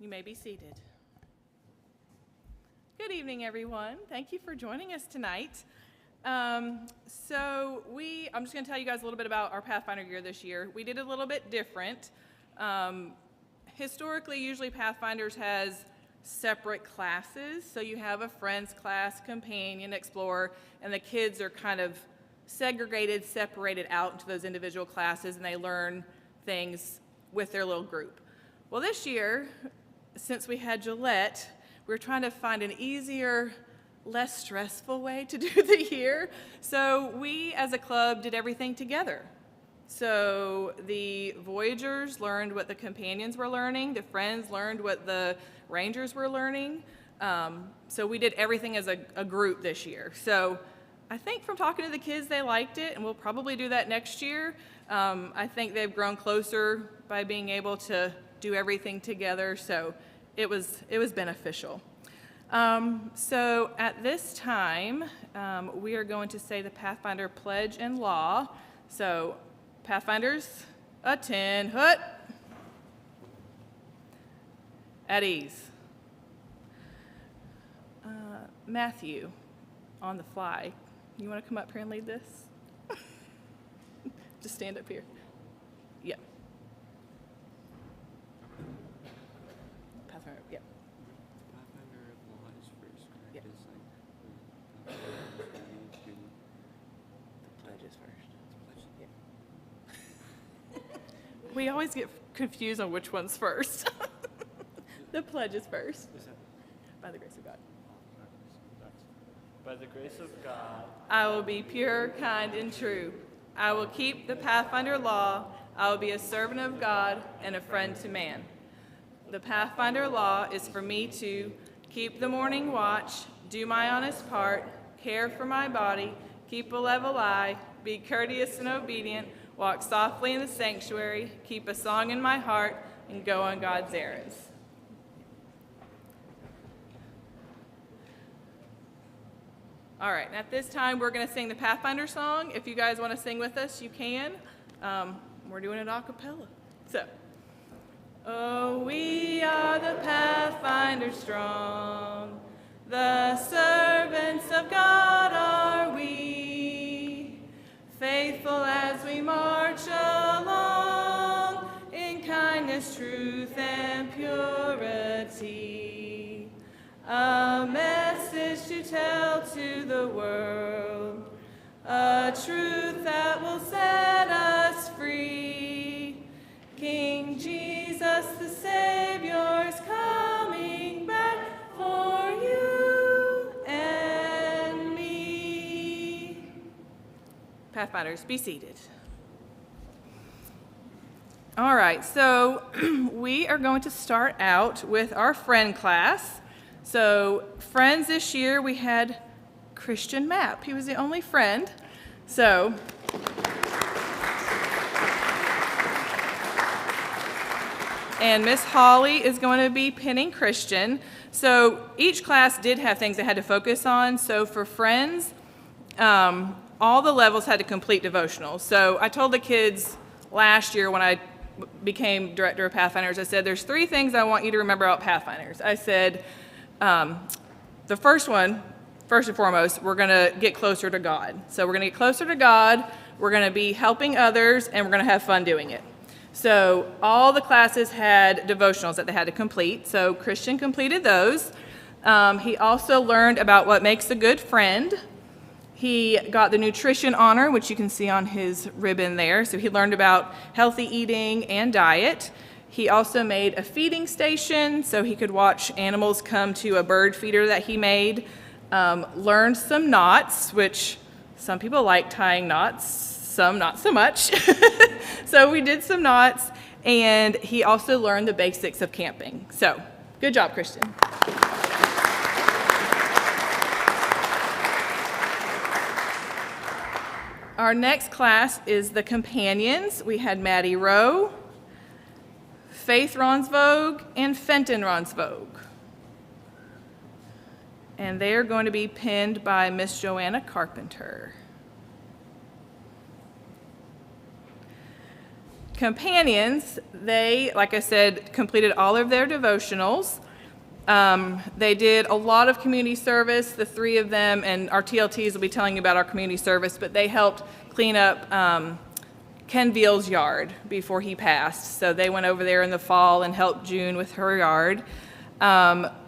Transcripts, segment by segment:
You may be seated. Good evening, everyone. Thank you for joining us tonight. I'm just going to tell you guys a little bit about our Pathfinder year this year. We did a little bit different. Historically, usually Pathfinders has separate classes. So you have a friends class, companion, explorer, and the kids are kind of segregated, separated out into those individual classes, and they learn things with their little group. Well, this year, since we had Gillette, we were trying to find an easier, less stressful way to do the year. So we, as a club, did everything together. So the Voyagers learned what the companions were learning. The friends learned what the Rangers were learning. So we did everything as a group this year. So I think from talking to the kids, they liked it, and we'll probably do that next year. I think they've grown closer by being able to do everything together, so it was beneficial. So at this time, we are going to say the Pathfinder Pledge and Law. So Pathfinders, attend, hut, at ease. Matthew, on the fly, you want to come up here and lead this? Just stand up here. Yeah. Pathfinder, yeah. Pathfinder law is first, correct? Yeah. It's like The pledge is first. pledge. Yeah. We always get confused on which one's first. The pledge is first. Is that By the grace of God. by the grace of God? I will be pure, kind, and true. I will keep the Pathfinder law. I will be a servant of God and a friend to man. The Pathfinder law is for me to keep the morning watch, do my honest part, care for my body, keep a level eye, be courteous and obedient, walk softly in the sanctuary, keep a song in my heart, and go on God's errands. All right, and at this time, we're going to sing the Pathfinder song. If you guys want to sing with us, you can. We're doing it a cappella. So, oh, we are the Pathfinders strong, the servants of God are we, faithful as we march along in kindness, truth, and purity. A message to tell to the world, a truth that will set us free. King Jesus the Savior's coming back for you and me. Pathfinders, be seated. All right, so we are going to start out with our friend class. So friends this year, we had Christian Mapp. He was the only friend. So and Miss Holly is going to be pinning Christian. So each class did have things they had to focus on. So for friends, all the levels had to complete devotionals. So I told the kids last year when I became director of Pathfinders, I said, there's 3 things I want you to remember about Pathfinders. I said, the first one, first and foremost, we're going to get closer to God. So we're going to get closer to God, we're going to be helping others, and we're going to have fun doing it. So all the classes had devotionals that they had to complete. So Christian completed those. He also learned about what makes a good friend. He got the nutrition honor, which you can see on his ribbon there. So he learned about healthy eating and diet. He also made a feeding station so he could watch animals come to a bird feeder that he made. Learned some knots, which some people like tying knots, some not so much. So we did some knots, and he also learned the basics of camping. So good job, Christian. Our next class is the companions. We had Maddie Rowe, Faith Ronsvogue, and Fenton Ronsvogue. And they are going to be pinned by Miss Joanna Carpenter. Companions, they, like I said, completed all of their devotionals. They did a lot of community service, the three of them, and our TLTs will be telling you about our community service, but they helped clean up Ken Veal's yard before he passed. So they went over there in the fall and helped June with her yard.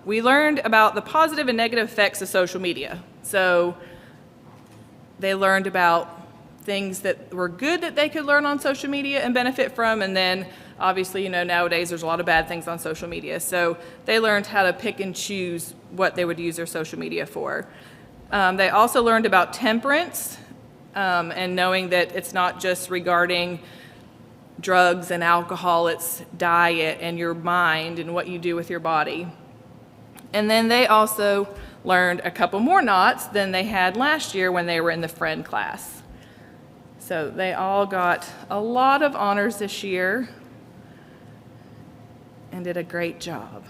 We learned about the positive and negative effects of social media. So they learned about things that were good that they could learn on social media and benefit from, and then obviously, nowadays there's a lot of bad things on social media. So they learned how to pick and choose what they would use their social media for. They also learned about temperance and knowing that it's not just regarding drugs and alcohol, it's diet and your mind and what you do with your body. And then they also learned a couple more knots than they had last year when they were in the friend class. So they all got a lot of honors this year and did a great job.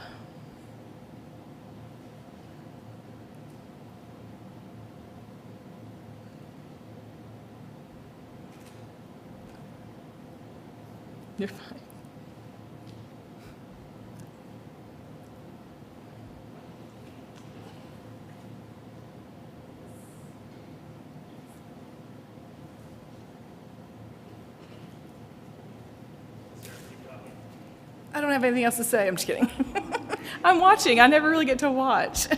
You're fine. I don't have anything else to say. I'm just kidding. I'm watching. I never really get to watch.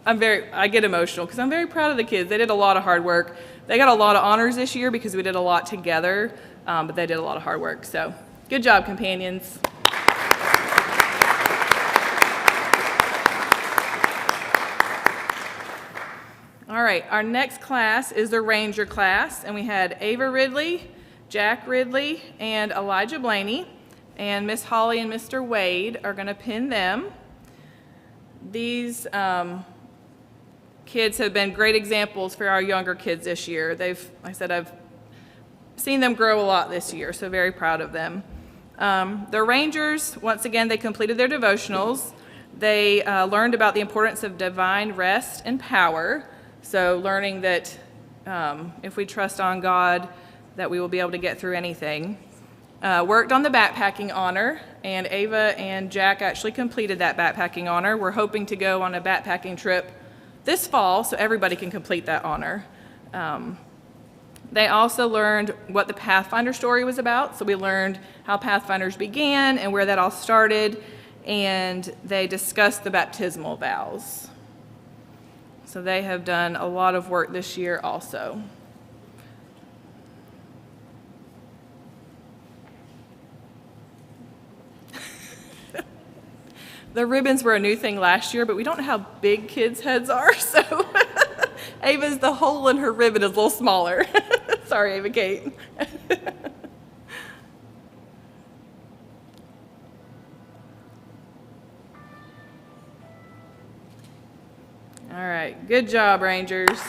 I get emotional because I'm very proud of the kids. They did a lot of hard work. They got a lot of honors this year because we did a lot together, but they did a lot of hard work. So good job, companions. All right, our next class is the Ranger class, and we had Ava Ridley, Jack Ridley, and Elijah Blaney, and Miss Holly and Mr. Wade are going to pin them. These kids have been great examples for our younger kids this year. Like I said, I've seen them grow a lot this year, so very proud of them. The Rangers, once again, they completed their devotionals. They learned about the importance of divine rest and power, so learning that if we trust on God, that we will be able to get through anything. Worked on the backpacking honor, and Ava and Jack actually completed that backpacking honor. We're hoping to go on a backpacking trip this fall so everybody can complete that honor. They also learned what the Pathfinder story was about, so we learned how Pathfinders began and where that all started, and they discussed the baptismal vows. So they have done a lot of work this year also. The ribbons were a new thing last year, but we don't know how big kids' heads are, so the hole in her ribbon is a little smaller. Sorry, Ava Kate. All right, good job, Rangers.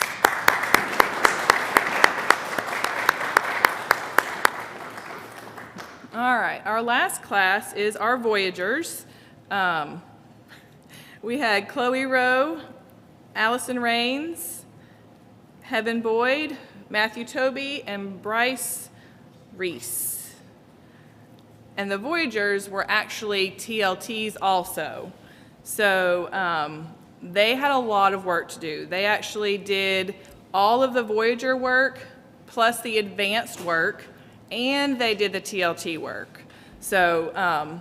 All right, our last class is our Voyagers. We had Chloe Rowe, Allison Rains, Heaven Boyd, Matthew Toby, and Bryce Reese. And the Voyagers were actually TLTs also. So they had a lot of work to do. They actually did all of the Voyager work plus the advanced work, and they did the TLT work. So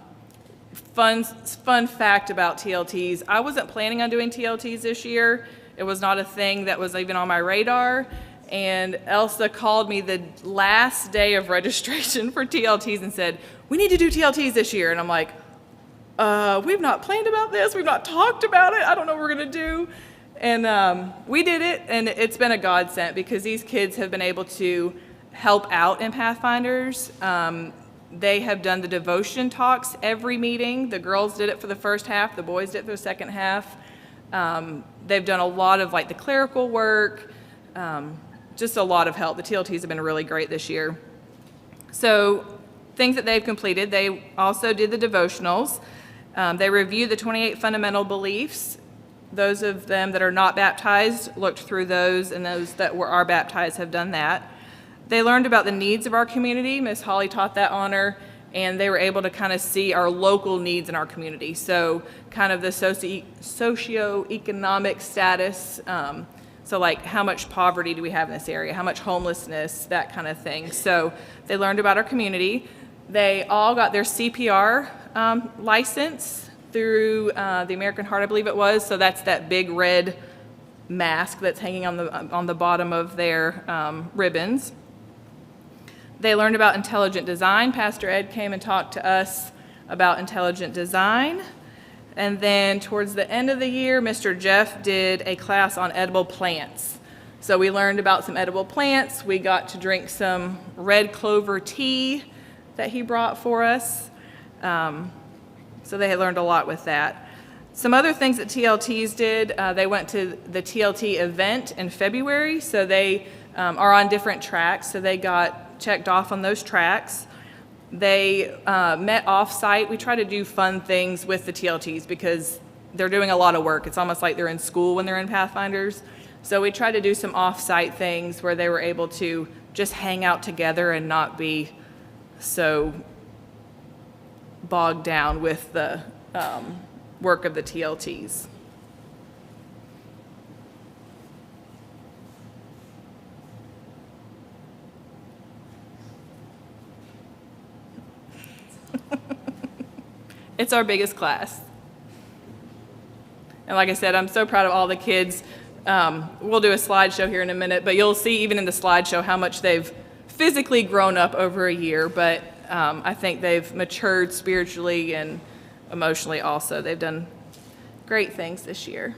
fun fact about TLTs, I wasn't planning on doing TLTs this year. It was not a thing that was even on my radar. And Elsa called me the last day of registration for TLTs and said, we need to do TLTs this year. And I'm like, we've not planned about this. We've not talked about it. I don't know what we're going to do. And we did it, and it's been a godsend because these kids have been able to help out in Pathfinders. They have done the devotion talks every meeting. The girls did it for the first half. The boys did it for the second half. They've done a lot of the clerical work, just a lot of help. The TLTs have been really great this year. So things that they've completed, they also did the devotionals. They reviewed the 28 fundamental beliefs. Those of them that are not baptized looked through those, and those that are baptized have done that. They learned about the needs of our community. Miss Holly taught that honor, and they were able to kind of see our local needs in our community. So kind of the socioeconomic status, so like how much poverty do we have in this area, how much homelessness, that kind of thing. So they learned about our community. They all got their CPR license through the American Heart, I believe it was. So that's that big red mask that's hanging on the bottom of their ribbons. They learned about intelligent design. Pastor Ed came and talked to us about intelligent design. And then towards the end of the year, Mr. Jeff did a class on edible plants. So we learned about some edible plants. We got to drink some red clover tea that he brought for us. So they had learned a lot with that. Some other things that TLTs did, they went to the TLT event in February. So they are on different tracks. So they got checked off on those tracks. They met off-site. We try to do fun things with the TLTs because they're doing a lot of work. It's almost like they're in school when they're in Pathfinders. So we tried to do some off-site things where they were able to just hang out together and not be so bogged down with the work of the TLTs. It's our biggest class. And like I said, I'm so proud of all the kids. We'll do a slideshow here in a minute, but you'll see even in the slideshow how much they've physically grown up over a year, but I think they've matured spiritually and emotionally also. They've done great things this year.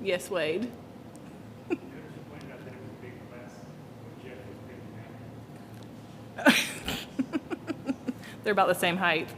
Yes, Wade. They're about the same height.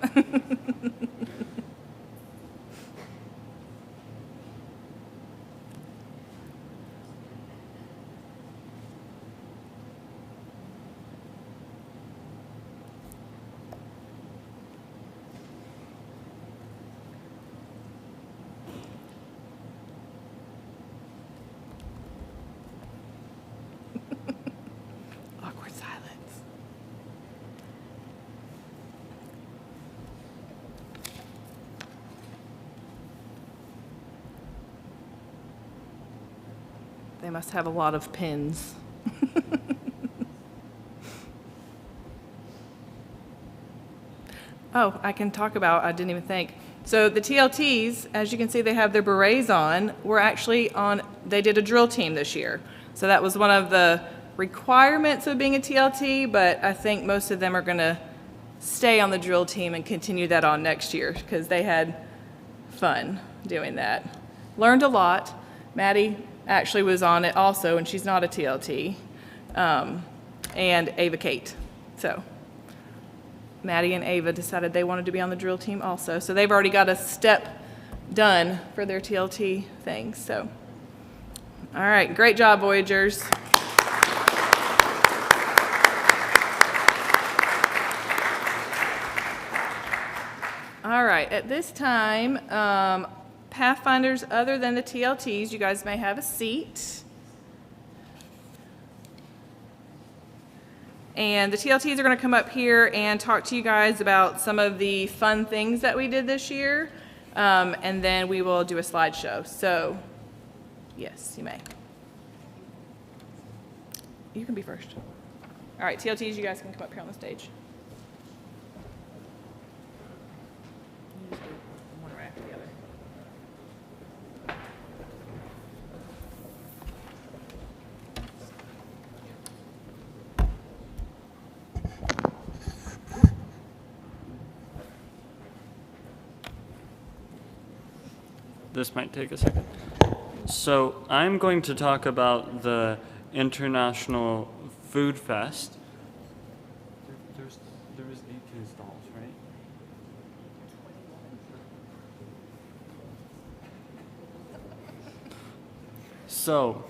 Awkward silence. They must have a lot of pins. Oh, I can talk about, I didn't even think. So the TLTs, as you can see, they have their berets on. We're actually on, they did a drill team this year. So that was one of the requirements of being a TLT, but I think most of them are going to stay on the drill team and continue that on next year because they had fun doing that. Learned a lot. Maddie actually was on it also, and she's not a TLT, and Ava Kate. So Maddie and Ava decided they wanted to be on the drill team also. So they've already got a step done for their TLT thing. So, all right, great job, Voyagers. All right, at this time, Pathfinders other than the TLTs, you guys may have a seat. And the TLTs are going to come up here and talk to you guys about some of the fun things that we did this year. And then we will do a slideshow. So, yes, you may. You can be first. All right, TLTs, you guys can come up here on the stage. You just do one right after the other. This might take a second. So I'm going to talk about the International Food Fest. There was 18 stalls, right? So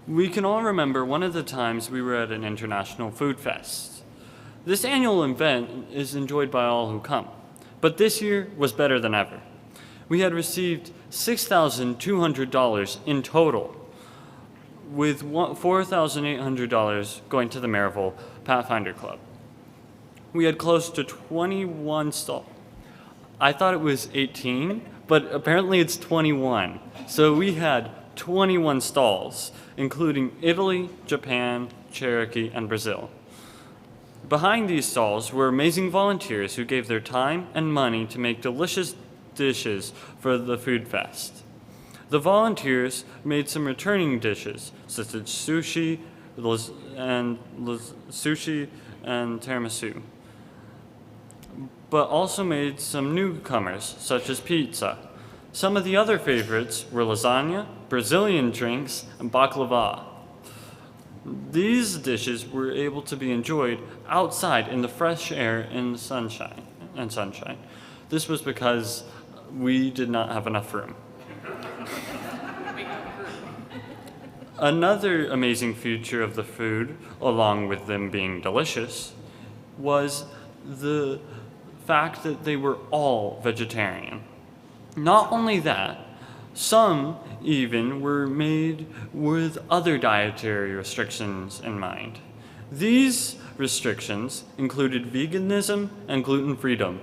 We can all remember one of the times we were at an international food fest. This annual event is enjoyed by all who come, but this year was better than ever. We had received $6,200 in total, with $4,800 going to the Maryville Pathfinder Club. We had close to 21 stalls. I thought it was 18, but apparently it's 21. So we had 21 stalls, including Italy, Japan, Cherokee, and Brazil. Behind these stalls were amazing volunteers who gave their time and money to make delicious dishes for the food fest. The volunteers made some returning dishes, such as sushi and tiramisu, but also made some newcomers, such as pizza. Some of the other favorites were lasagna, Brazilian drinks, and baklava. These dishes were able to be enjoyed outside in the fresh air and sunshine. This was because we did not have enough room. Another amazing feature of the food, along with them being delicious, was the fact that they were all vegetarian. Not only that, some even were made with other dietary restrictions in mind. These restrictions included veganism and gluten freedom.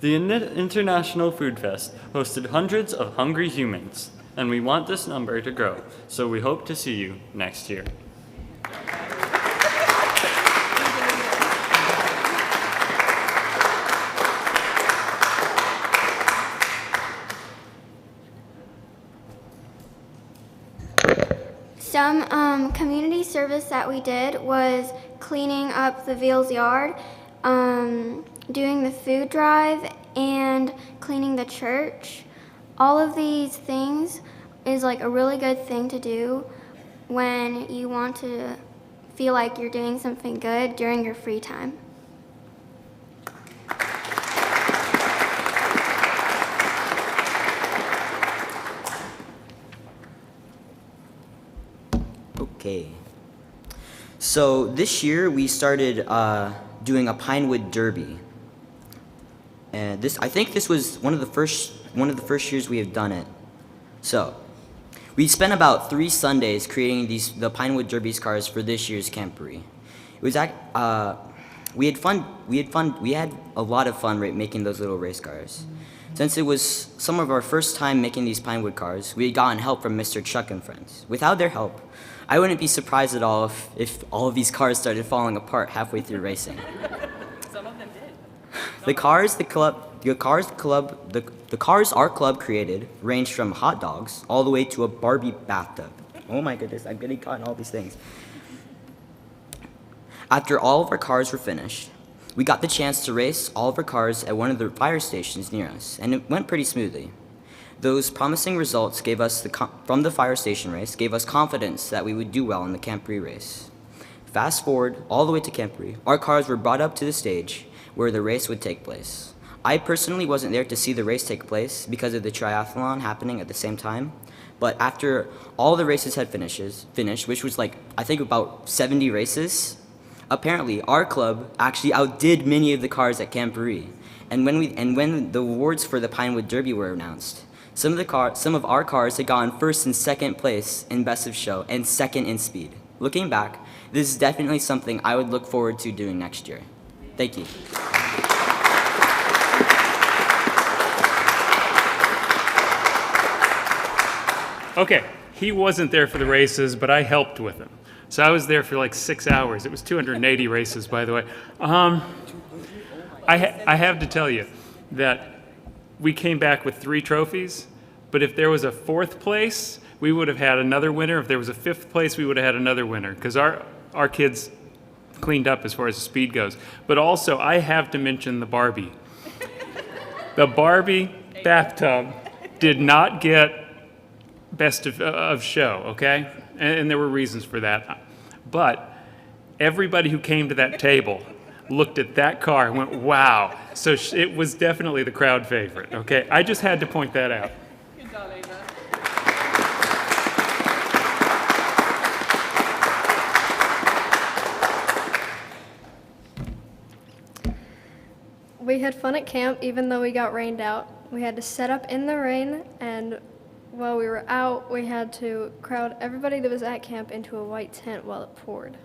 The International Food Fest hosted hundreds of hungry humans, and we want this number to grow, so we hope to see you next year. Some community service that we did was cleaning up the Veals yard, doing the food drive, and cleaning the church. All of these things is like a really good thing to do when you want to feel like you're doing something good during your free time. Okay. So this year we started doing a Pinewood Derby, and I think this was one of the first years we have done it. So we spent about 3 Sundays creating the Pinewood Derby's cars for this year's Camporee. It was we had a lot of fun making those little race cars. Since it was some of our first time making these Pinewood cars, we had gotten help from Mr. Chuck and friends. Without their help, I wouldn't be surprised at all if all of these cars started falling apart halfway through racing. Some of them did. The cars our club created ranged from hot dogs all the way to a Barbie bathtub. Oh my goodness, I'm getting caught in all these things. After all of our cars were finished, we got the chance to race all of our cars at one of the fire stations near us, and it went pretty smoothly. Those promising results from the fire station race gave us confidence that we would do well in the Camporee race. Fast forward all the way to Camporee, our cars were brought up to the stage where the race would take place. I personally wasn't there to see the race take place because of the triathlon happening at the same time, but after all the races had finished, which was I think about 70 races, apparently our club actually outdid many of the cars at Camporee. And when the awards for the Pinewood Derby were announced, some of our cars had gotten first and second place in Best of Show and second in speed. Looking back, this is definitely something I would look forward to doing next year. Thank you. Okay, he wasn't there for the races, but I helped with him. So I was there for 6 hours. It was 280 races, by the way. I have to tell you that we came back with 3 trophies, but if there was a 4th place, we would have had another winner. If there was a 5th place, we would have had another winner, because our kids cleaned up as far as speed goes. But also, I have to mention the Barbie. The Barbie bathtub did not get Best of Show, okay? And there were reasons for that. But everybody who came to that table looked at that car and went, wow. So it was definitely the crowd favorite, okay? I just had to point that out. Good job, Ava. We had fun at camp even though we got rained out. We had to set up in the rain, and while we were out, we had to crowd everybody that was at camp into a white tent while it poured.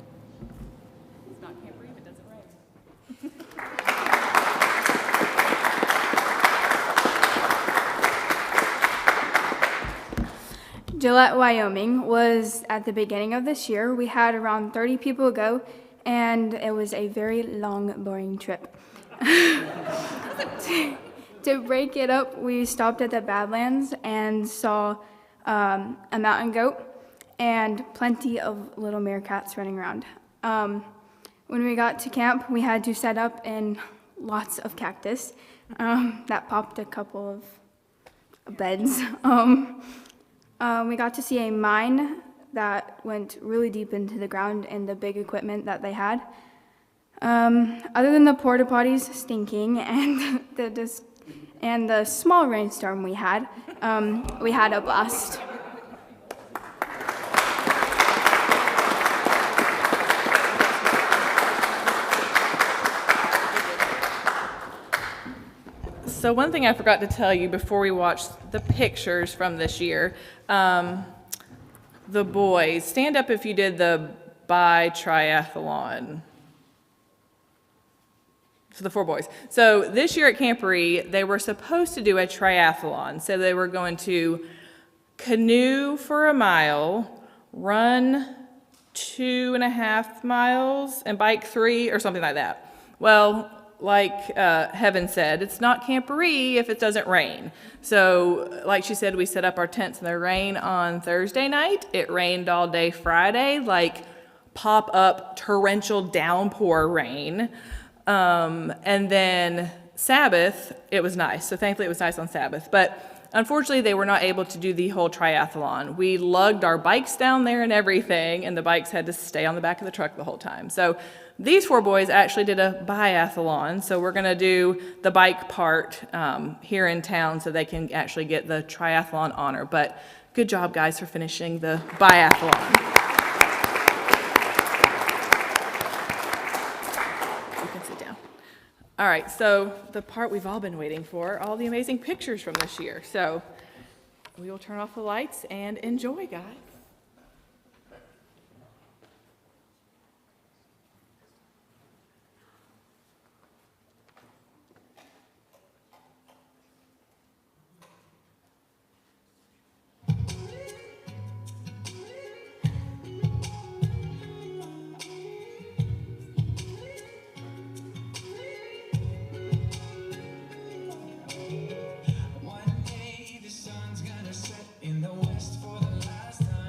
It's not Camp Reeve, it doesn't rain. Gillette, Wyoming was at the beginning of this year. We had around 30 people go, and it was a very long, boring trip. To break it up, we stopped at the Badlands and saw a mountain goat and plenty of little meerkats running around. When we got to camp, we had to set up in lots of cactus. That popped a couple of beds. We got to see a mine that went really deep into the ground and the big equipment that they had. Other than the porta potties stinking and the small rainstorm we had a blast. So one thing I forgot to tell you before we watched the pictures from this year, the boys, stand up if you did the triathlon. So the 4 boys. So this year at Camp Reeve, they were supposed to do a triathlon. So they were going to canoe for a mile, run 2.5 miles, and bike 3 or something like that. Well, like Heaven said, it's not Camp Reeve if it doesn't rain. So like she said, we set up our tents in the rain on Thursday night. It rained all day Friday, like pop-up torrential downpour rain. And then Sabbath, it was nice. So thankfully it was nice on Sabbath. But unfortunately, they were not able to do the whole triathlon. We lugged our bikes down there and everything, and the bikes had to stay on the back of the truck the whole time. So these 4 boys actually did a biathlon. So we're going to do the bike part here in town so they can actually get the triathlon honor. But good job, guys, for finishing the biathlon. All right, so the part we've all been waiting for, all the amazing pictures from this year. So we will turn off the lights and enjoy, guys. One day the sun's gonna set in the west for the last time.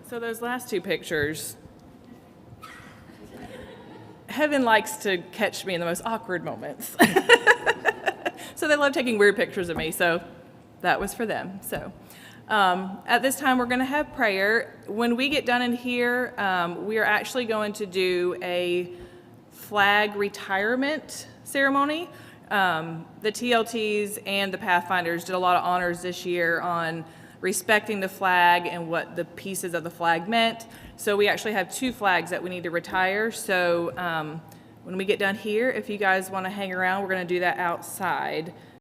So those last two pictures, Heaven likes to catch me in the most awkward moments. So they love taking weird pictures of me, so that was for them. So at this time, we're going to have prayer. When we get done in here, we are actually going to do a flag retirement ceremony. The TLTs and the Pathfinders did a lot of honors this year on respecting the flag and what the pieces of the flag meant. So we actually have 2 flags that we need to retire. So when we get done here, if you guys want to hang around, we're going to do that outside.